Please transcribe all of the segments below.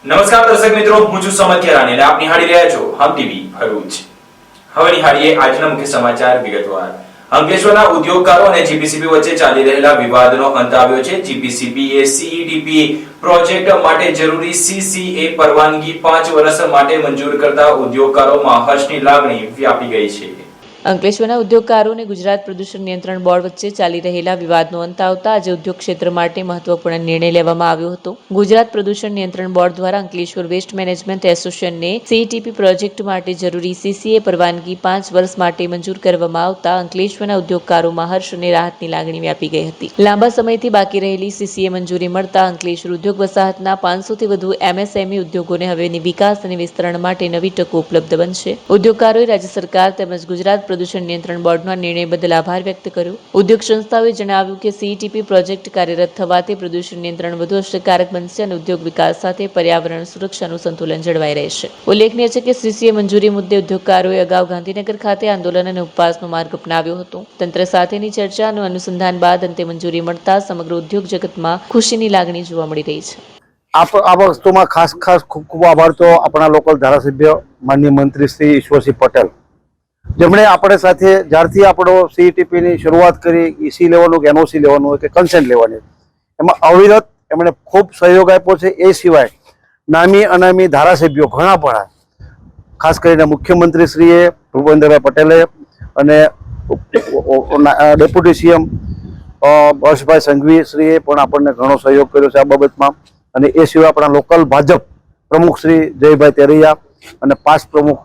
નમસ્કાર દર્શક મિત્રો, હું છું સમદ કેરાની અને આપ નિહાળી રહ્યા છો હમ ટીવી ભરૂચ। હવે નિહાળીએ આજના મુખ્ય સમાચાર વિગતવાર। અંકલેશ્વરના ઉદ્યોગકારો અને જીપીસીબી વચ્ચે ચાલી રહેલા વિવાદનો અંત આવ્યો છે। જીપીસીબીએ સીઈડીપી પ્રોજેક્ટ માટે જરૂરી સીસીએ પરવાનગી 5 વર્ષ માટે મંજૂર કરતા ઉદ્યોગકારોમાં હર્ષની લાગણી વ્યાપી ગઈ છે। અંકલેશ્વરના ઉદ્યોગકારો અને ગુજરાત પ્રદૂષણ નિયંત્રણ બોર્ડ વચ્ચે ચાલી રહેલા વિવાદનો અંત આવતા આજે ઉદ્યોગ ક્ષેત્ર માટે મહત્વપૂર્ણ નિર્ણય લેવામાં આવ્યો હતો। ગુજરાત પ્રદૂષણ નિયંત્રણ બોર્ડ દ્વારા અંકલેશ્વર વેસ્ટ મેનેજમેન્ટ એસોસિએશનને સીઈટીપી પ્રોજેક્ટ માટે જરૂરી સીસીએ પરવાનગી 5 વર્ષ માટે મંજૂર કરવામાં આવતા અંકલેશ્વરના ઉદ્યોગકારોમાં હર્ષ અને રાહતની લાગણી વ્યાપી ગઈ હતી। લાંબા સમયથી બાકી રહેલી સીસીએ મંજૂરી મળતા અંકલેશ્વર ઉદ્યોગ વસાહતના 500થી વધુ એમએસએમઈ ઉદ્યોગોને હવે વિકાસ અને વિસ્તરણ માટે નવી તકો ઉપલબ્ધ બનશે। ઉદ્યોગકારોએ રાજ્ય સરકાર તેમજ ગુજરાત પ્રદૂષણ નિયંત્રણ બોર્ડના નિર્ણય બદલ આભાર વ્યક્ત કર્યો। ઉદ્યોગ સંસ્થાઓએ જણાવ્યું કે સીઈટીપી પ્રોજેક્ટ કાર્યરત થવાથી પ્રદૂષણ નિયંત્રણ વધુ અસરકારક બનશે અને ઉદ્યોગ વિકાસ સાથે પર્યાવરણ સુરક્ષાનું સંતુલન જળવાઈ રહેશે। ઉલ્લેખનીય છે કે સીસીએ મંજૂરી મુદ્દે ઉદ્યોગકારોએ અગાઉ ગાંધીનગર ખાતે આંદોલન અને ઉપવાસનો માર્ગ અપનાવ્યો હતો। તંત્ર સાથેની ચર્ચા અને અનુસંધાન બાદ અંતે મંજૂરી મળતા સમગ્ર ઉદ્યોગ જગતમાં ખુશીની લાગણી જોવા મળી રહી છે। આ વસ્તુમાં ખાસ ખૂબ આભાર તો આપણા લોકલ ધારાસભ્ય માનનીય મંત્રી શ્રી ઈશ્વરસિંહ પટેલ, જેમણે આપણે સાથે જ્યારથી આપણો સીઈટીપીની શરૂઆત કરી, ઈસી લેવાનું કે એનઓસી લેવાનું હોય કે કન્સેન્ટ લેવાની, એમાં અવિરત એમણે ખૂબ સહયોગ આપ્યો છે। એ સિવાય નામી અનામી ધારાસભ્યો ઘણા પણ, ખાસ કરીને મુખ્યમંત્રીશ્રીએ ભૂપેન્દ્રભાઈ પટેલે અને ડેપ્યુટી સીએમ હર્ષભાઈ સંઘવીશ્રીએ પણ આપણને ઘણો સહયોગ કર્યો છે આ બાબતમાં। અને એ સિવાય આપણા લોકલ ભાજપ પ્રમુખ શ્રી જયભાઈ તેરૈયા અને પાસ પ્રમુખ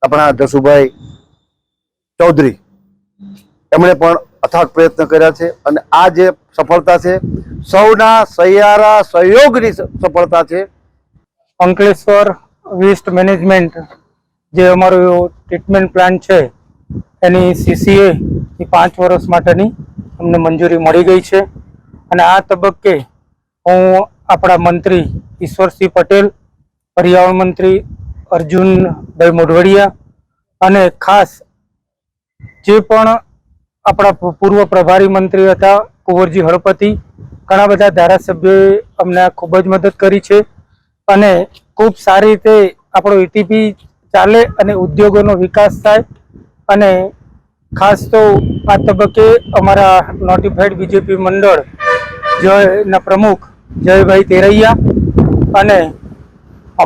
આપણા જસુભાઈ ચૌધરી, એમણે પણ અથાગ પ્રયત્ન કર્યા છે। અને આ જે સફળતા છે સૌના સહિયારા સહયોગની સફળતા છે। અંકલેશ્વર વેસ્ટ મેનેજમેન્ટ જે અમારો ટ્રીટમેન્ટ પ્લાન્ટ છે એની સીસીએ 5 વર્ષ માટેની અમને મંજૂરી મળી ગઈ છે। અને આ તબક્કે હું આપણા મંત્રી ઈશ્વરસિંહ પટેલ, પર્યાવરણ મંત્રી અર્જુનભાઈ મોઢવાડિયા અને ખાસ જે પણ આપણા પૂર્વ પ્રભારી મંત્રી હતા કુંવરજી હળપતિ, ઘણા બધા ધારાસભ્યોએ અમને ખૂબ જ મદદ કરી છે। અને ખૂબ સારી રીતે આપણો ઈટીપી ચાલે અને ઉદ્યોગોનો વિકાસ થાય। અને ખાસ તો આ તબક્કે અમારા નોટિફાઈડ બીજેપી મંડળ ના પ્રમુખ જયભાઈ તેરૈયા અને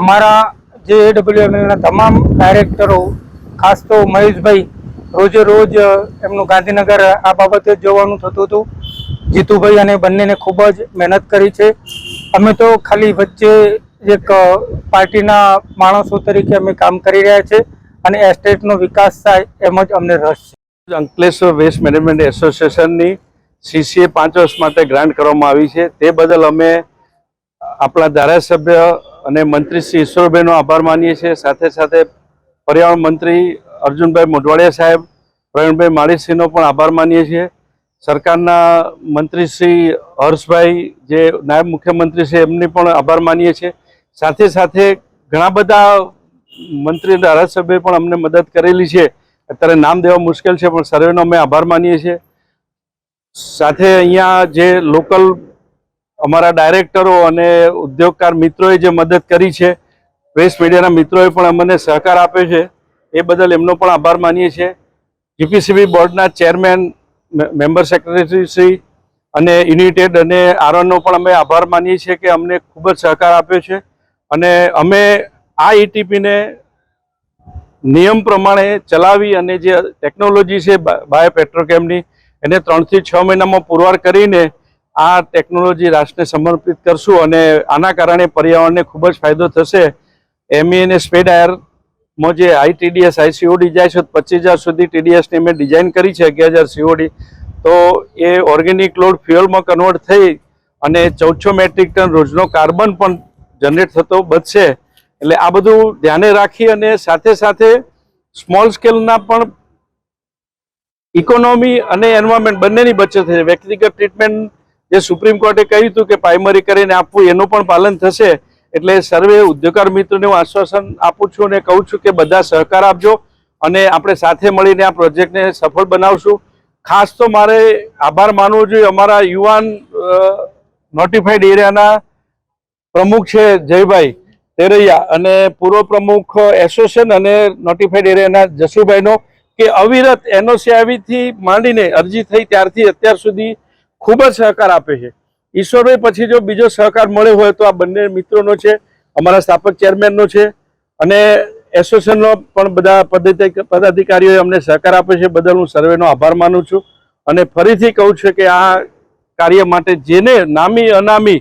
અમારા જે એડબ્લ્યુએમએલના તમામ ડાયરેક્ટરો, ખાસ તો મહેશભાઈ રોજે રોજ એમનું ગાંધીનગર આ બાબતે જોવાનું થતું હતું, જીતુભાઈ અને બંનેને ખૂબ જ મહેનત કરી છે। અમે તો ખાલી વચ્ચે એક પાર્ટીના માણસો તરીકે અમે કામ કરી રહ્યા છે અને એસ્ટેટનો વિકાસ થાય એમ જ અમને રસ છે। અંકલેશ્વર વેસ્ટ મેનેજમેન્ટ એસોસિએશનની સીસીએ 5 વર્ષ માટે ગ્રાન્ટ કરવામાં આવી છે, તે બદલ અમે આપણા ધારાસભ્ય અને મંત્રી શ્રી ઈશ્વરભાઈનો આભાર માનીએ છીએ। સાથે સાથે પર્યાવરણ મંત્રી અર્જુનભાઈ મોઢવાડિયા સાહેબ, પ્રવીણભાઈ માળીશ્રીનો પણ આભાર માનીએ છીએ। સરકારના મંત્રી શ્રી હર્ષભાઈ જે નાયબ મુખ્યમંત્રી છે એમની પણ આભાર માનીએ છીએ। સાથે સાથે ઘણા બધા મંત્રી ધારાસભ્યોએ પણ અમને મદદ કરેલી છે, અત્યારે નામ દેવા મુશ્કેલ છે પણ સર્વેનો અમે આભાર માનીએ છીએ। સાથે અહીંયા જે લોકલ અમારા ડાયરેક્ટરો અને ઉદ્યોગકાર મિત્રોએ જે મદદ કરી છે, પ્રેસ મીડિયાના મિત્રોએ પણ અમને સહકાર આપ્યો છે, એ બદલ એમનો પણ આભાર માનીએ છીએ। જીપીસીબી બોર્ડના ચેરમેન, મેમ્બર સેક્રેટરી શ્રી અને યુનિટેડ અને આરઓનો પણ અમે આભાર માનીએ છીએ કે અમને ખૂબ જ સહકાર આપ્યો છે। અને અમે આ ઈટીપીને નિયમ પ્રમાણે ચલાવી અને જે ટેકનોલોજી છે બાયો પેટ્રોકેમની એને 3 થી 6 મહિનામાં પુરવાર કરીને આ ટેકનોલોજી રાષ્ટ્રને સમર્પિત કરશું અને આના કારણે પર્યાવરણને ખૂબ જ ફાયદો થશે। એમઈ અને સ્પેડ આયરમાં જે આઈટીડીએસ આઈસીઓડી જાય છે 25,000 સુધી ટીડીએસની અમે ડિઝાઇન કરી છે, 11,000 સીઓડી, તો એ ઓર્ગેનિક લોડ ફ્યુઅલમાં કન્વર્ટ થઈ અને 1400 મેટ્રિક ટન રોજનો કાર્બન પણ જનરેટ થતો બચશે। એટલે આ બધું ધ્યાને રાખી અને સાથે સાથે સ્મોલ સ્કેલના પણ ઇકોનોમી અને એન્વાયરમેન્ટ બંનેની બચત થશે। વ્યક્તિગત ટ્રીટમેન્ટ જે સુપ્રીમ કોર્ટે કહ્યું હતું કે પ્રાઇમરી કરીને આપવું, એનું પણ પાલન થશે। એટલે સર્વે ઉદ્યોગકાર મિત્રોને હું આશ્વાસન આપું છું અને કહું છું કે બધા સહકાર આપજો અને આપણે સાથે મળીને આ પ્રોજેક્ટને સફળ બનાવશું। ખાસ તો મારે આભાર માનવો જોઈએ અમારા યુવાન નોટિફાઈડ એરિયાના પ્રમુખ છે જયભાઈ, તેરૈયા અને પૂર્વ પ્રમુખ એસોસિએશન અને નોટિફાઈડ એરિયાના જસુભાઈનો કે અવિરત એનઓસી આવીથી માંડીને અરજી થઈ ત્યારથી અત્યાર સુધી ખૂબ જ સહકાર આપે છે. ઈશ્વરભાઈ પછી જો બીજો સહકાર મળ્યો હોય તો આ બંને મિત્રોનો છે, અમારા સ્થાપક ચેરમેનનો છે અને એસોસિએશનનો પણ બધા પદાધિકારીઓએ અમને સહકાર આપે છે. બદલ હું સર્વેનો આભાર માનું છું અને ફરીથી કહું છું કે આ કાર્ય માટે જેને નામી અનામી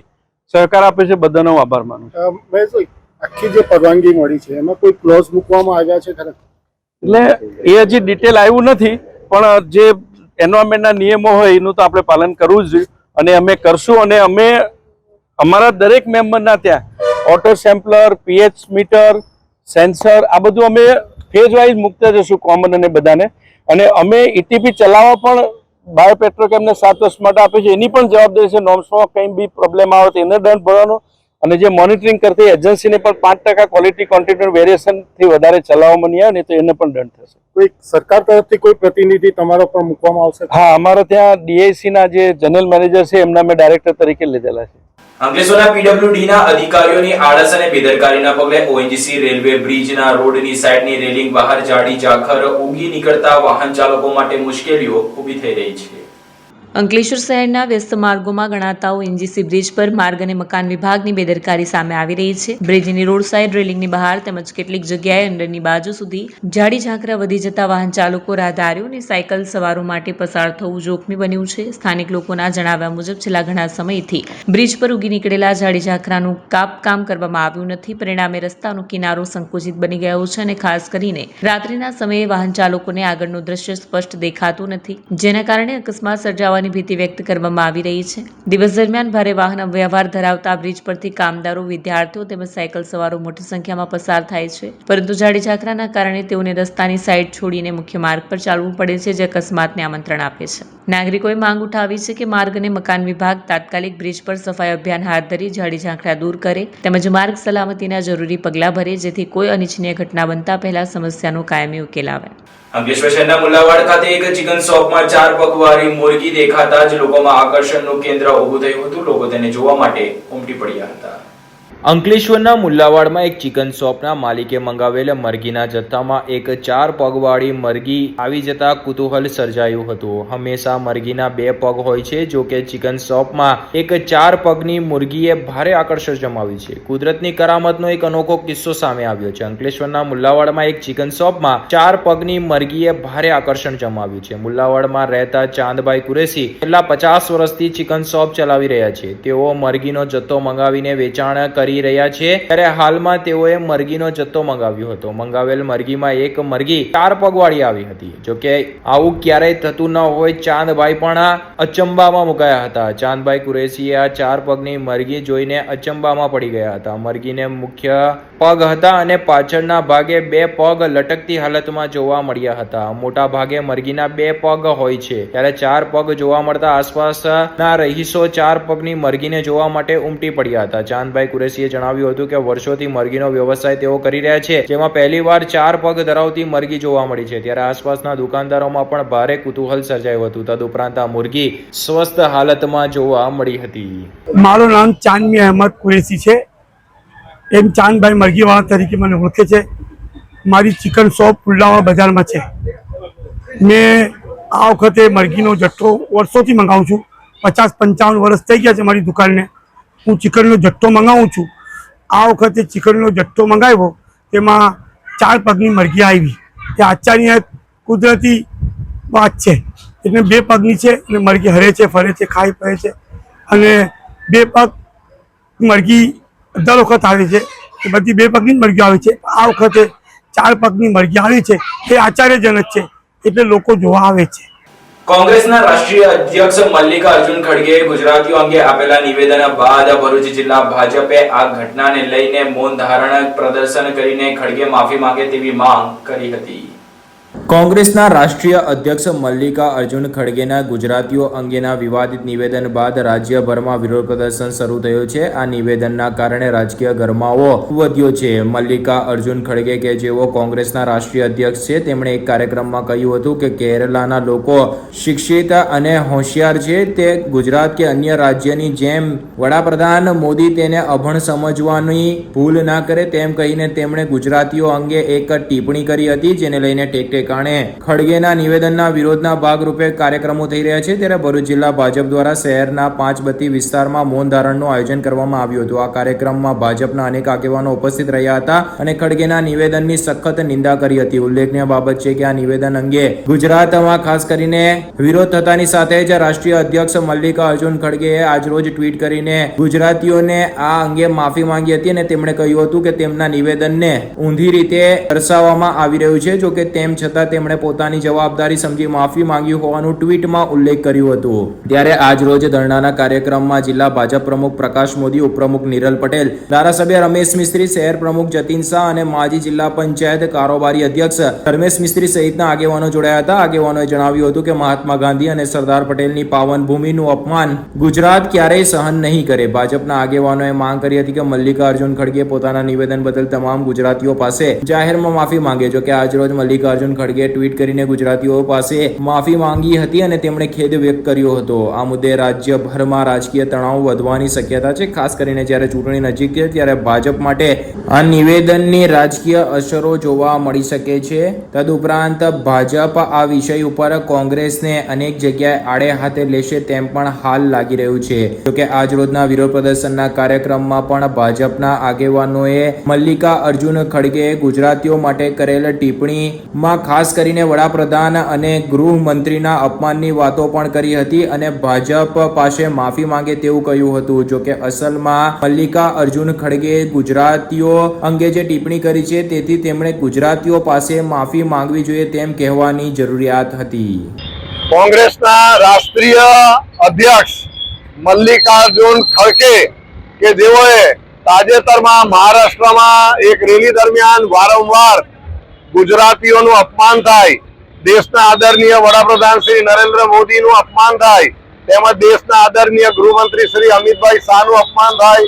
સહકાર આપે છે બધાનો હું આભાર માનું છું. આખી જે પરવાનગી મળી છે એમાં કોઈ ક્લોઝ મૂકવામાં આવ્યા છે ખરા? એટલે એ હજી ડિટેલ આવ્યું નથી, પણ જે એન્વાયરમેન્ટના નિયમો હોય એનું તો આપણે પાલન કરવું જ જોઈએ અને અમે કરશું. અને અમે અમારા દરેક મેમ્બરના ત્યાં ઓટો સેમ્પલર, પીએચ મીટર, સેન્સર આ બધું અમે ફેઝ વાઇઝ મૂકતા જશું કોમન અને બધાને. અને અમે ઈટીપી ચલાવવા પણ બાયોપેટ્રોકેમને 7 વર્ષ માટે આપે છે, એની પણ જવાબદારી છે. નોર્મ્સમાં કંઈ બી પ્રોબ્લેમ આવે તો એને દંડ ભરવાનો અને જે મોનિટરિંગ કરતી એજન્સીને પણ 5% ક્વોલિટી ક્વોન્ટિટી વેરિએશનથી વધારે ચલાવવામાં નહીં આવે ને તો એને પણ દંડ થશે. કોઈ સરકાર તરફથી કોઈ પ્રતિનિધિ તમારા પર મૂકવામાં આવશે? હા, અમારા ત્યાં ડીઆઈસીના જે જનરલ મેનેજર છે એમના મેં ડાયરેક્ટર તરીકે લીધેલા છે. અંકલેશ્વરના પીડબ્લ્યુડીના અધિકારીઓની આળસ અને બેદરકારીના પગલે ઓએનજીસી રેલવે બ્રિજના રોડની સાઈડની રેલિંગ બહાર જાડી ઝાખર ઉગી નીકળતા વાહન ચાલકો માટે મુશ્કેલીઓ ઊભી થઈ રહી છે. અંકલેશ્વર શહેરના વ્યસ્ત માર્ગોમાં ગણાતા ઓએનજીસી બ્રિજ પર માર્ગ અને મકાન વિભાગની બેદરકારી સામે આવી રહી છે. બ્રિજની રોડ સાઇડ રેલિંગની બહાર તેમજ કેટલીક જગ્યાએ અંદરની બાજુ સુધી જાડી ઝાંખરા વધી જતા વાહન ચાલકો, રાહદારીઓ અને સાયકલ સવારો માટે પસાર થવું જોખમી બન્યું છે. સ્થાનિક લોકોના જણાવ્યા મુજબ છેલ્લા ઘણા સમયથી બ્રિજ પર ઉગી નીકળેલા જાડી ઝાંખરાનું કામ કરવામાં આવ્યું નથી. પરિણામે રસ્તાનો કિનારો સંકુચિત બની ગયો છે અને ખાસ કરીને રાત્રિના સમયે વાહન ચાલકોને આગળનું દ્રશ્ય સ્પષ્ટ દેખાતું નથી, જેના કારણે અકસ્માત સર્જાવા ભીતિ વ્યક્ત કરવામાં આવી રહી છે. દિવસ દરમિયાન ભારે વાહન વ્યવહાર ધરાવતા બ્રિજ પરથી કામદારો, વિદ્યાર્થીઓ તેમજ સાયકલ સવારો મોટી સંખ્યામાં પસાર થાય છે, પરંતુ જાડી ઝાંખરાના કારણે તેઓને રસ્તાની સાઈડ છોડીને મુખ્ય માર્ગ પર ચાલવું પડે છે, જે અકસ્માતને આમંત્રણ આપે છે. નાગરિકોએ માંગ ઉઠાવી છે કે માર્ગ અને મકાન વિભાગ તાત્કાલિક બ્રિજ પર સફાઈ અભિયાન હાથ ધરી જાડી ઝાંખરા દૂર કરે તેમજ માર્ગ સલામતીના જરૂરી પગલાં ભરે, જેથી કોઈ અનિચ્છનીય ઘટના બનતા પહેલા સમસ્યાનો કાયમી ઉકેલ આવે. અંકલેશ્વર શહેરના મુલ્લાવાડ ખાતે એક ચિકન શોપમાં 4 પગવાળી મુરગી દેખાતા જ લોકોમાં આકર્ષણનું કેન્દ્ર ઊભું થયું હતું. લોકો તેને જોવા માટે ઉમટી પડ્યા હતા. અંકલેશ્વરના મુલ્લાવાડમાં એક ચિકન શોપના માલિકે મંગાવેલ મરઘીના જથ્થામાં એક 4 પગવાળી મરઘી આવી જતા કુતૂહલ સર્જાયું હતું. હંમેશા મરઘીના 2 પગ હોય છે, જો કે ચિકન શોપમાં એક 4 પગની મુરગીએ ભારે આકર્ષણ જમાવ્યું છે. કુદરતની કરામતનો એક અનોખો કિસ્સો સામે આવ્યો છે. અંકલેશ્વરના મુલ્લાવાડમાં એક ચિકન શોપમાં 4 પગની મરઘીએ ભારે આકર્ષણ જમાવ્યું છે. મુલ્લાવાડમાં રહેતા ચાંદભાઈ કુરેશી છેલ્લા 50 વર્ષથી ચિકન શોપ ચલાવી રહ્યા છે. તેઓ મરઘીનો જથ્થો મંગાવીને વેચાણ કરી રહ્યા છે, ત્યારે હાલમાં તેઓએ મરઘીનો જથ્થો મંગાવ્યો હતો. મંગાવેલ મરઘીમાં એક મરઘી 4 પગવાળી આવી હતી. જોકે આવું ક્યારેય થતું ન હોય, ચાંદભાઈ પણ અચંબામાં મુકાયા હતા. ચાંદભાઈ કુરેશીએ આ 4 પગની મરઘી જોઈને અચંબામાં પડી ગયા હતા. મરઘીને મુખ્ય પગ હતા અને પાછળના ભાગે 2 પગ લટકતી હાલતમાં જોવા મળ્યા હતા. મોટા ભાગે મરઘીના 2 પગ હોય છે, ત્યારે 4 પગ જોવા મળતા આસપાસના રહીશો 4 પગની મરઘીને જોવા માટે ઉમટી પડ્યા હતા. ચાંદભાઈ કુરેશી જણાવ્યું હતું કે વર્ષોથી મરઘીનો વ્યવસાય તેઓ કરી રહ્યા છે, જેમાં પહેલીવાર 4 પગ ધરાવતી મરઘી જોવા મળી છે. ત્યારે આસપાસના દુકાનદારોમાં પણ ભારે કુતૂહલ સર્જાયું હતું. તદુપરાંત આ મુરઘી સ્વસ્થ હાલતમાં જોવા મળી હતી. મારું નામ ચાંદમી અહેમદ કુરેશી છે. એમ ચાંદભાઈ મરઘીવાળા તરીકે મને ઓળખે છે. મારી ચિકન શોપ પુલ્લાવા બજારમાં છે. મેં આ વખતે મરઘીનો જથ્થો વર્ષોથી મંગાવું છું. 50-55 વર્ષ થઈ ગયા છે મારી દુકાનને. હું ચિકનનો જથ્થો મંગાવું છું. આ વખતે ચિકનનો જથ્થો મંગાવ્યો, તેમાં 4 પગની મરઘી આવી. એ આચાર્ય કુદરતી વાત છે. એટલે 2 પગની છે અને મરઘી હરે છે, ફરે છે, ખાઈ પડે છે. અને 2 પગ મરઘી દર વખત આવે છે, એ બધી 2 પગની જ મરઘીઓ આવે છે. આ વખતે 4 પગની મરઘી આવી છે, એ આશ્ચર્યજનક છે, એટલે લોકો જોવા આવે છે. કોંગ્રેસના રાષ્ટ્રીય અધ્યક્ષ મલ્લિકાર્જુન ખડગેએ ગુજરાતીઓ અંગે આપેલા નિવેદન બાદ ભરૂચ જિલ્લા ભાજપે આ ઘટનાને લઈને મૌન ધારણ પ્રદર્શન કરીને ખડગે માફી માંગે તેવી માંગ કરી હતી. કોંગ્રેસના રાષ્ટ્રીય અધ્યક્ષ મલ્લિકા અર્જુન ખડગેના ગુજરાતીઓ અંગેના વિવાદિત નિવેદન બાદ રાજ્યભરમાં વિરોધ પ્રદર્શન શરૂ થયું છે. આ નિવેદનના કારણે રાજકીય ગરમાવો વધ્યો છે. મલ્લિકા અર્જુન ખડગે કે જેઓ કોંગ્રેસના રાષ્ટ્રીય અધ્યક્ષ છે, તેમણે એક કાર્યક્રમમાં કહ્યું હતું કે કેરલાના લોકો શિક્ષિત અને હોશિયાર છે. તે ગુજરાત કે અન્ય રાજ્યની જેમ વડાપ્રધાન મોદી તેને અભણ સમજવાની ભૂલ ના કરે તેમ કહીને તેમણે ગુજરાતીઓ અંગે એક ટિપ્પણી કરી હતી, જેને લઈને ટેકટેકાણે ખડગેના નિવેદનના વિરોધના ભાગરૂપે કાર્યક્રમો થઈ રહ્યા છે. ત્યારે ભરૂચ જિલ્લા ભાજપ દ્વારા શહેરના પાંચબત્તી વિસ્તારમાં મૌન ધારણનું આયોજન કરવામાં આવ્યું હતું. આ કાર્યક્રમમાં ભાજપના અનેક આગેવાનો ઉપસ્થિત રહ્યા હતા અને ખડગેના નિવેદનની સખત નિંદા કરી હતી. ઉલ્લેખનીય બાબત છે કે આ નિવેદન અંગે ગુજરાતમાં ખાસ કરીને વિરોધ થતાની સાથે જ રાષ્ટ્રીય અધ્યક્ષ મલ્લિકા અર્જુન ખડગેએ આજરોજ ટ્વીટ કરીને ગુજરાતીઓને આ અંગે માફી માંગી હતી અને તેમણે કહ્યું હતું કે તેમના નિવેદનને ઊંધી રીતે દર્શાવવામાં આવી રહ્યું છે. જો કે તેમ છતાં તેમણે પોતાની જવાબદારી સમજી માફી માંગી હોવાનું ટ્વીટમાં ઉલ્લેખ કર્યું હતું. ત્યારે આજ રોજ ધરણાના કાર્યક્રમમાં જિલ્લા ભાજપ પ્રમુખ પ્રકાશ મોદી, ઉપપ્રમુખ નિરલ પટેલ, ધારાસભ્ય રમેશ મિસ્ત્રી, શહેર પ્રમુખ જતીન શાહ અને માજી જિલ્લા પંચાયત કારોબારી અધ્યક્ષ ધર્મેશ મિસ્ત્રી સહિતના આગેવાનો જોડાયા હતા. આગેવાનોએ જણાવ્યું હતું કે મહાત્મા ગાંધી અને સરદાર પટેલની પાવન ભૂમિનું અપમાન ગુજરાત ક્યારેય સહન નહીં કરે. ભાજપના આગેવાનોએ માંગ કરી હતી કે મલ્લિકા અર્જુન ખડગે પોતાના નિવેદન બદલ તમામ ગુજરાતીઓ પાસે જાહેરમાં માફી માંગે. જો કે આજ રોજ મલ્લિકા અર્જુન ખડગે ટ્વીટ કરીને ગુજરાતીઓ પાસે માફી માંગી હતી અને તેમણે ખેદ વ્યક્ત કર્યો હતો. આ મુદ્દે રાજ્યભરમાં રાજકીય તણાવ વધવાની શક્યતા છે. ખાસ કરીને જ્યારે ચૂંટણી નજીક છે ત્યારે ભાજપ માટે આ નિવેદનની રાજકીય અસરો જોવા મળી શકે છે. તદુપરાંત ભાજપ આ વિષય ઉપર કોંગ્રેસને અનેક જગ્યાએ આડે હાથે લેશે તેમ પણ હાલ લાગી રહ્યું છે. જોકે આજ રોજના વિરોધ પ્રદર્શનના કાર્યક્રમમાં પણ ભાજપના આગેવાનોએ મલ્લિકા અર્જુન ખડગે ગુજરાતીઓ માટે કરેલ ટિપ્પણીમાં ખાસ કરીને વડાપ્રધાન અને ગૃહમંત્રીના અપમાનની વાતો પણ કરી હતી અને ભાજપ પાસે માફી માંગે તેવું કહ્યું હતું. જો કે અસલમાં મલ્લિકા અર્જુન ખડગે ગુજરાતીઓ અંગે જે ટિપ્પણી કરી છે તેથી તેમણે ગુજરાતીઓ પાસે માફી માંગવી જોઈએ તેમ કહેવાની જરૂરિયાત હતી. કોંગ્રેસના રાષ્ટ્રીય અધ્યક્ષ મલ્લિકાર્જુન ખડગે કે જેઓએ તાજેતરમાં મહારાષ્ટ્રમાં એક રેલી દરમિયાન વારંવાર ગુજરાતીઓનું અપમાન થાય, દેશના આદરણીય વડાપ્રધાન શ્રી નરેન્દ્ર મોદીનું અપમાન થાય, તેમજ દેશના આદરણીય ગૃહમંત્રી શ્રી અમિતભાઈ શાહનું અપમાન થાય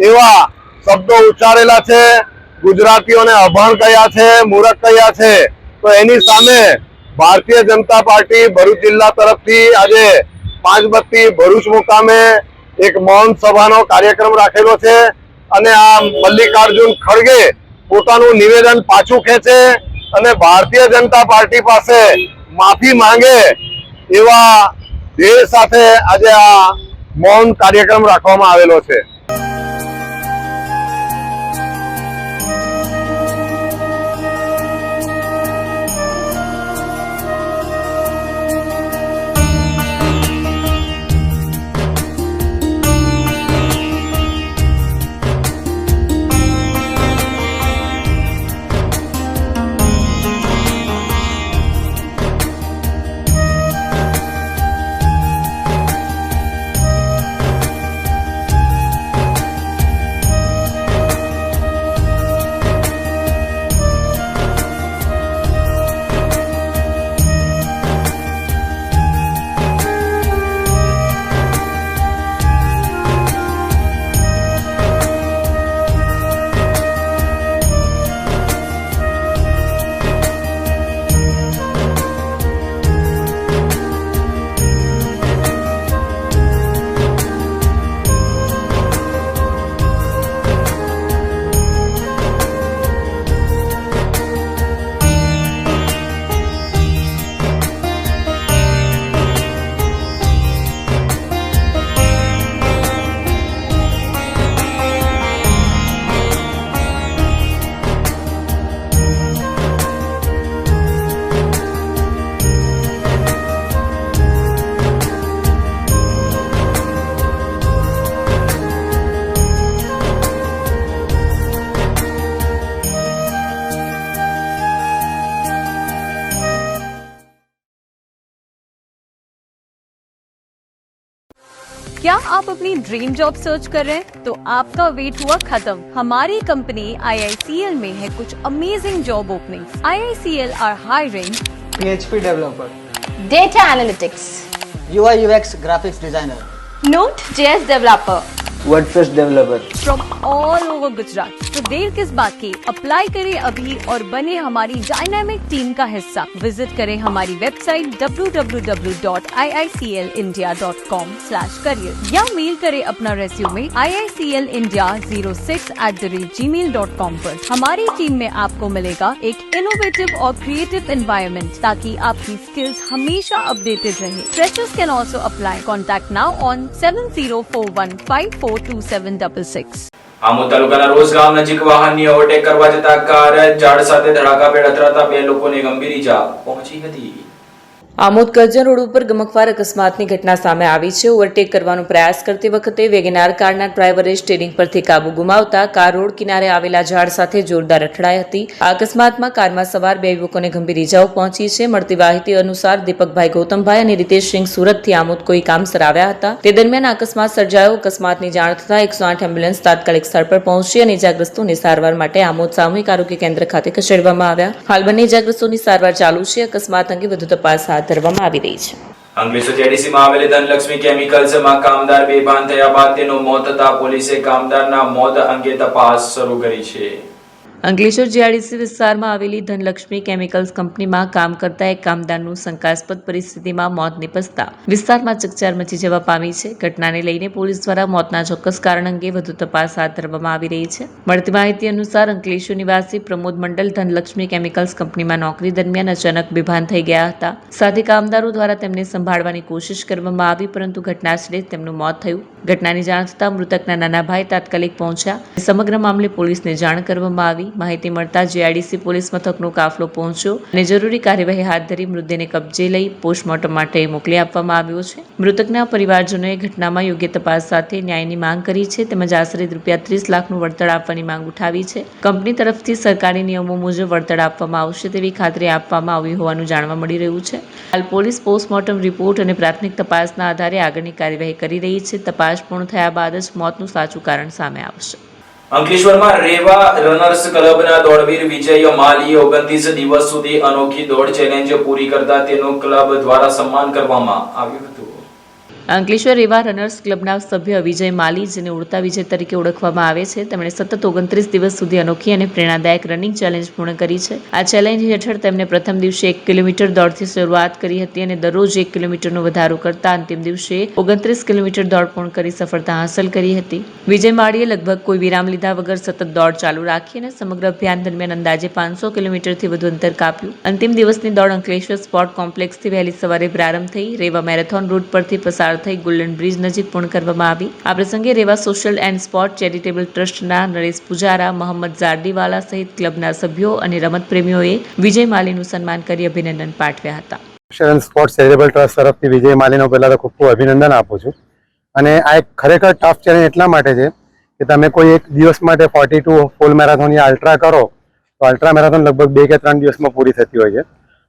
એવા શબ્દો ઉચ્ચારેલા છે. ગુજરાતીઓને અભણ કહ્યા છે, મૂર્ખ કહ્યા છે. તો એની સામે ભારતીય જનતા પાર્ટી ભરૂચ જિલ્લા તરફથી આજે પાંચબત્તી ભરૂચ મુકામે એક મૌન સભાનો કાર્યક્રમ રાખેલો છે અને આ મલ્લિકાર્જુન ખડગે પોતાનું નિવેદન પાછું ખેંચે અને ભારતીય જનતા પાર્ટી પાસે માફી માંગે એવા ધ્યેય સાથે આજે આ મૌન કાર્યક્રમ રાખવામાં આવેલો છે. क्या आप अपनी ड्रीम जॉब सर्च कर रहे हैं? तो आपका वेट हुआ खत्म. हमारी कंपनी IICL में है कुछ amazing job openings. IICL are hiring PHP developer, Data analytics, UI UX graphics designer, Node.js developer. WordPress developer. From all over Gujarat. तो देर किस बात की, अप्लाई करें अभी और बने हमारी डायनामिक टीम का हिस्सा। विजिट करें हमारी वेबसाइट www.iiclindia.com/career या मेल करें अपना रेज्यूमे iiclindia06@gmail.com पर। हमारी टीम में आपको मिलेगा एक इनोवेटिव और क्रिएटिव एनवायरनमेंट ताकि आपकी स्किल्स हमेशा अपडेटेड रहे। Freshers can also apply. Contact now on 7041542766. Amod તાલુકાના રોજ ગામ નજીક વાહનની ઓવરટેક કરવા જતા કાર ઝાડ સાથે ધડાકાભેર અથડાતા બે લોકોને ગંભીર ઈજા પહોંચી હતી. આમોદ કરજણ રોડ ઉપર ગમખ્વાર અકસ્માતની ઘટના સામે આવી છે. ઓવરટેક કરવાનો પ્રયાસ કરતી વખતે વેગેનાર કારના ડ્રાઈવરે સ્ટીયરિંગ પરથી કાબુ ગુમાવતા કાર રોડ કિનારે આવેલા ઝાડ સાથે જોરદાર અથડાઈ હતી. આ અકસ્માતમાં કારમાં સવાર બે યુવકોને ગંભીર ઈજાઓ પહોંચી છે. મળતી માહિતી અનુસાર દીપકભાઈ ગૌતમભાઈ અને રીતેશસિંહ સુરતથી આમોદ કોઈ કામસર આવ્યા હતા. તે દરમિયાન અકસ્માત સર્જાયો. અકસ્માતની જાણ થતાં 108 એમ્બ્યુલન્સ તાત્કાલિક સ્થળ પર પહોંચી અને ઈજાગ્રસ્તોને સારવાર માટે આમોદ સામૂહિક આરોગ્ય કેન્દ્ર ખાતે ખસેડવામાં આવ્યા. હાલ બંને ઈજાગ્રસ્તોની સારવાર ચાલુ છે. અકસ્માત અંગે વધુ તપાસ હાથ ધરવામાં આવી રહી છે. અંકલેશ્વર જેડીસીમાં આવેલી ધનલક્ષ્મી કેમિકલ્સમાં કામદાર બેભાન થયા બાદ તેનું મોત થતા પોલીસે કામદારના મોત અંગે તપાસ શરૂ કરી છે. અંકલેશ્વર જીઆઈડીસી વિસ્તારમાં આવેલી ધનલક્ષ્મી કેમિકલ્સ કંપનીમાં કામ કરતા એક કામદારનું શંકાસ્પદ પરિસ્થિતિમાં મોત નિપજતા વિસ્તારમાં ચકચાર મચી જવા પામી છે. ઘટનાને લઈને પોલીસ દ્વારા મોતના ચોક્કસ કારણ અંગે વધુ તપાસ હાથ ધરવામાં આવી રહી છે. મળતી માહિતી અનુસાર અંકલેશ્વર નિવાસી પ્રમોદ મંડલ ધનલક્ષ્મી કેમિકલ્સ કંપનીમાં નોકરી દરમિયાન અચાનક બેભાન થઈ ગયા હતા. સાથે કામદારો દ્વારા તેમને સંભાળવાની કોશિશ કરવામાં આવી પરંતુ ઘટનાસ્થળે તેમનું મોત થયું. ઘટનાની જાણ થતાં મૃતકના નાના ભાઈ તાત્કાલિક પહોંચ્યા. સમગ્ર મામલે પોલીસને જાણ કરવામાં આવી. માહિતી મળતા જીઆઈડીસી પોલીસ મથકનો કાફલો પહોંચ્યો અને જરૂરી કાર્યવાહી હાથ ધરી મૃતદેહને કબજે લઈ પોસ્ટમોર્ટમ માટે મોકલી આપવામાં આવ્યો છે. મૃતકના પરિવારજનોએ ઘટનામાં યોગ્ય તપાસ સાથે ન્યાયની માંગ કરી છે તેમજ આશરે ₹30 લાખનું વળતર આપવાની માંગ ઉઠાવી છે. કંપની તરફથી સરકારી નિયમો મુજબ વળતર આપવામાં આવશે તેવી ખાતરી આપવામાં આવી હોવાનું જાણવા મળી રહ્યું છે. હાલ પોલીસ પોસ્ટમોર્ટમ રિપોર્ટ અને પ્રાથમિક તપાસના આધારે આગળની કાર્યવાહી કરી રહી છે. તપાસ પૂર્ણ થયા બાદ જ મોતનું સાચું કારણ સામે આવશે. અંકલેશ્વરમાં રેવા રનર્સ ક્લબના દોડવીર વિજય માલીએ 29 દિવસ સુધી અનોખી દોડ ચેલેન્જ પૂરી કરતા તેનું ક્લબ દ્વારા સન્માન કરવામાં આવ્યું હતું. અંકલેશ્વર રેવા રનર્સ ક્લબના સભ્ય વિજય માલી, જેને ઉડતા વિજય તરીકે ઓળખવામાં આવે છે, તેમણે સતત 29 દિવસ સુધી અનોખી અને પ્રેરણાદાયક રનિંગ ચેલેન્જ પૂર્ણ કરી છે. આ ચેલેન્જ હેઠળ તેમણે પ્રથમ દિવસે 1 કિલોમીટર દોડથી શરૂઆત કરી હતી અને દરરોજ 1 કિલોમીટરનો વધારો કરતા અંતિમ દિવસે 29 કિલોમીટર દોડ પૂર્ણ કરી સફળતા હાંસલ કરી હતી. વિજય માળીએ લગભગ કોઈ વિરામ લીધા વગર સતત દોડ ચાલુ રાખી અને સમગ્ર અભિયાન દરમિયાન અંદાજે 500 કિલોમીટરથી વધુ અંતર કાપ્યું. અંતિમ દિવસની દોડ અંકલેશ્વર સ્પોર્ટ કોમ્પ્લેક્સથી વહેલી સવારે પ્રારંભ થઈ. રેવા મેરેથોન રૂટ પરથી પસાર થઈ ગોલ્ડન બ્રિજ નજીક પૂર્ણ કરવામાં આવી. આ પ્રસંગે રેવા સોશિયલ એન્ડ સ્પોર્ટ ચેરિટેબલ ટ્રસ્ટના નરેશ પુજારા, મોહમ્મદ ઝારડીવાલા સહિત ક્લબના સભ્યો અને રમત પ્રેમીઓએ વિજય માલીનું સન્માન કરી અભિનંદન પાઠવ્યા હતા. Social and sport charitable trust તરફથી વિજય માલીનો પહેલા તો ખૂબ ખૂબ અભિનંદન આપું છું. અને આ એક ખરેખર ટફ ચેલેન્જ એટલા માટે છે કે તમે કોઈ એક દિવસ માટે 42 ફૂલ મેરેથોન યા અલ્ટ્રા કરો તો અલ્ટ્રા મેરેથોન લગભગ 2 કે 3 દિવસમાં પૂરી થતી હોય છે.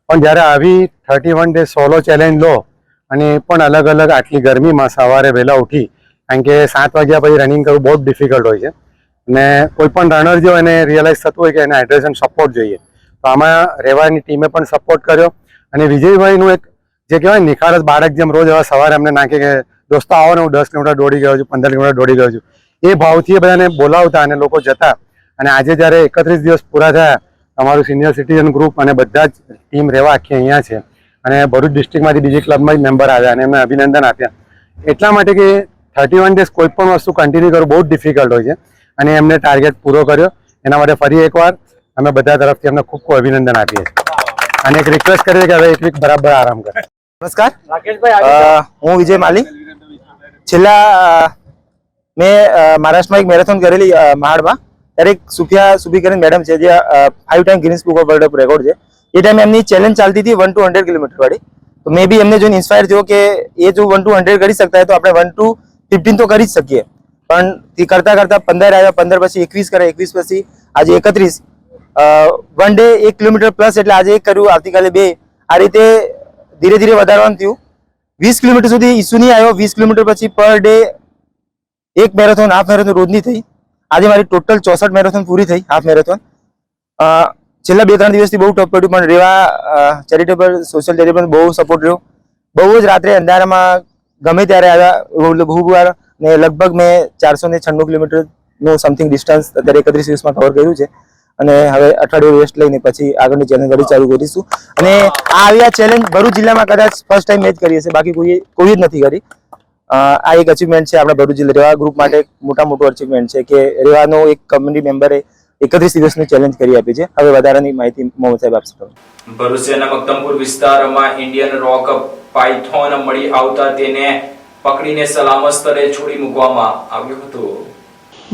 પણ જ્યારે આવી 31 ડે સોલો ચેલેન્જ લો અને પણ અલગ અલગ આટલી ગરમીમાં સવારે વહેલા ઉઠી, કારણ કે 7 વાગ્યા પછી રનિંગ કરવું બહુ જ ડિફિકલ્ટ હોય છે અને કોઈ પણ રનર જો એને રિયલાઇઝ થતું હોય કે એને હાઇડ્રેશન સપોર્ટ જોઈએ તો આમાં રેવાની ટીમે પણ સપોર્ટ કર્યો. અને વિજયભાઈનું એક જે કહેવાય નિખારસ બાળક જેમ રોજ હવે સવારે અમને નાખે કે દોસ્તો આવો ને હું 10 કિલોમીટર દોડી ગયો છું, 15 કિલોમીટર દોડી ગયો છું, એ ભાવથી એ બધાને બોલાવતા અને લોકો જતા. અને આજે જ્યારે 31 દિવસ પૂરા થયા, અમારું સિનિયર સિટીઝન ગ્રુપ અને બધા જ ટીમ રેવા આખી અહીંયા છે અને ભરૂચ ડિસ્ટ્રિક્ટમાંથી બીજી ક્લબમાં જ મેમ્બર આવ્યા અને એમને અભિનંદન આપ્યા. એટલા માટે કે 31 ડેઝ કોઈ પણ વસ્તુ કન્ટિન્યુ કરવું બહુ જ ડિફિકલ્ટ હોય છે અને એમને ટાર્ગેટ પૂરો કર્યો. એના માટે ફરી એકવાર અમે બધા તરફથી એમને ખૂબ ખૂબ અભિનંદન આપીએ છીએ અને એક રિક્વેસ્ટ કરીએ કે હવે એક વીક બરાબર આરામ કરે. નમસ્કાર, હું વિજય માલી. છેલ્લા મેં મહારાષ્ટ્રમાં એક મેરેથોન કરેલી મહાડમાં. ત્યારે એક સુફી કરીને મેડમ છે જે 5 time Guinness book of world record છે. એ ટાઈમે એમની ચેલેન્જ ચાલતી હતી 1 to 100 કિલોમીટર વાળી. તો મેં બી એમને જોઈને ઇન્સ્પાયર થયો કે એ જો 1 to 100 કરી શકતા હોય તો આપણે 1 to 15 તો કરી જ શકીએ. પણ તે કરતા કરતા 15 આવ્યા, 15 પછી 21 કરે, 21 પછી આજે 31. વન ડે 1 કિલોમીટર પ્લસ, એટલે આજે 1 કર્યું, આવતીકાલે 2. આ રીતે ધીરે ધીરે વધારવાનું થયું. 20 કિલોમીટર સુધી ઇસ્યુ નહીં આવ્યો. 20 કિલોમીટર પછી per day 1 marathon, half marathon રોજની થઈ. આજે મારી ટોટલ 64 મેરેથોન પૂરી થઈ, હાફ મેરેથોન. છેલ્લા 2-3 દિવસથી બહુ ટફ પડ્યું, પણ રેવા ચેરિટેબલ સોશિયલ ચેરિટેબલ બહુ સપોર્ટ રહ્યો. બહુ જ રાત્રે અંધારામાં ગમે ત્યારે આવ્યા, બહુ વાર, ને લગભગ મેં 496 કિલોમીટરનું સમથિંગ ડિસ્ટન્સ અત્યારે 31 દિવસમાં કવર કર્યું છે. અને હવે અઠવાડિયું રેસ્ટ લઈને પછી આગળની ચેલેન્જ વળી ચાલુ કરીશું. અને આ ચેલેન્જ ભરૂચ જિલ્લામાં કદાચ ફર્સ્ટ ટાઈમ મેં જ કરી હશે, બાકી કોઈ જ નથી કરી. આ એક અચીવમેન્ટ છે આપણા ભરૂચ જિલ્લા રેવા ગ્રુપ માટે, મોટું અચીવમેન્ટ છે કે રેવાનો એક કમ્યુનિટી મેમ્બરે 31 દિવસની ચેલેન્જ કરી આપી છે. હવે વધારાની માહિતી મોહમ્મદ સાહેબ આપશે. ભરૂચ શહેરના મક્તમપુર વિસ્તારમાં ઇન્ડિયન રોક પાયથોન મળી આવતા તેને પકડીને સલામત સ્થળે છોડી મૂકવામાં આવ્યો હતો.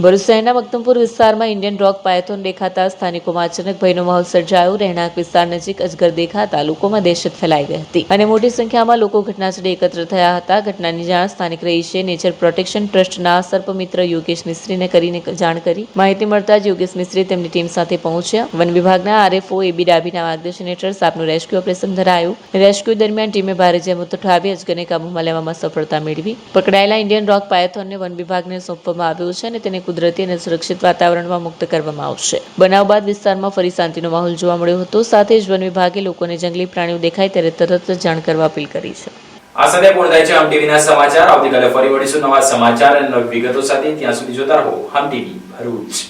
ભરૂચ શહેરના મક્તમપુર વિસ્તારમાં ઇન્ડિયન રોક પાયથોન દેખાતા સ્થાનિકોમાં અચાનક ભયનો માહોલ સર્જાયો. રહેણાંક વિસ્તાર નજીક અજગર દેખાતા લોકોમાં દહેશત ફેલાઈ ગઈ હતી અને મોટી સંખ્યામાં લોકો ઘટનાસ્થળે એકત્ર થયા હતા. ઘટનાની જાણ સ્થાનિક રહીશે નેચર પ્રોટેક્શન ટ્રસ્ટના સર્પમિત્ર યોગેશ મિસ્ત્રીને કરીને જાણ કરી. માહિતી મળતા જ યોગેશ મિસ્ત્રી તેમની ટીમ સાથે પહોંચ્યા. વન વિભાગના RFO AB ડાભીના માર્ગદર્શન હેઠળ સાપનું રેસ્ક્યુ ઓપરેશન ધરાયું. રેસ્ક્યુ દરમિયાન ટીમે ભારે જહેમત ઉઠાવી અજગરને કાબૂમાં લેવામાં સફળતા મેળવી. પકડાયેલા ઇન્ડિયન રોક પાયથોનને વન વિભાગને સોંપવામાં આવ્યો છે અને તેને કુદરતી અને સુરક્ષિત વાતાવરણમાં મુક્ત કરવામાં આવશે. બનાવ બાદ વિસ્તારમાં ફરી શાંતિનો માહોલ જોવા મળ્યો હતો. સાથે જ વન વિભાગે લોકોને જંગલી પ્રાણીઓ દેખાય ત્યારે તરત જ જાણ કરવા અપીલ કરી છે. આ સાથે પૂર્ણ થાય છે હમ ટીવીના સમાચાર. આવતીકાલે ફરી મળીશું નવા સમાચાર અને નવી વિગતો સાથે. ત્યાં સુધી જોતા રહો હમ ટીવી ભરૂચ.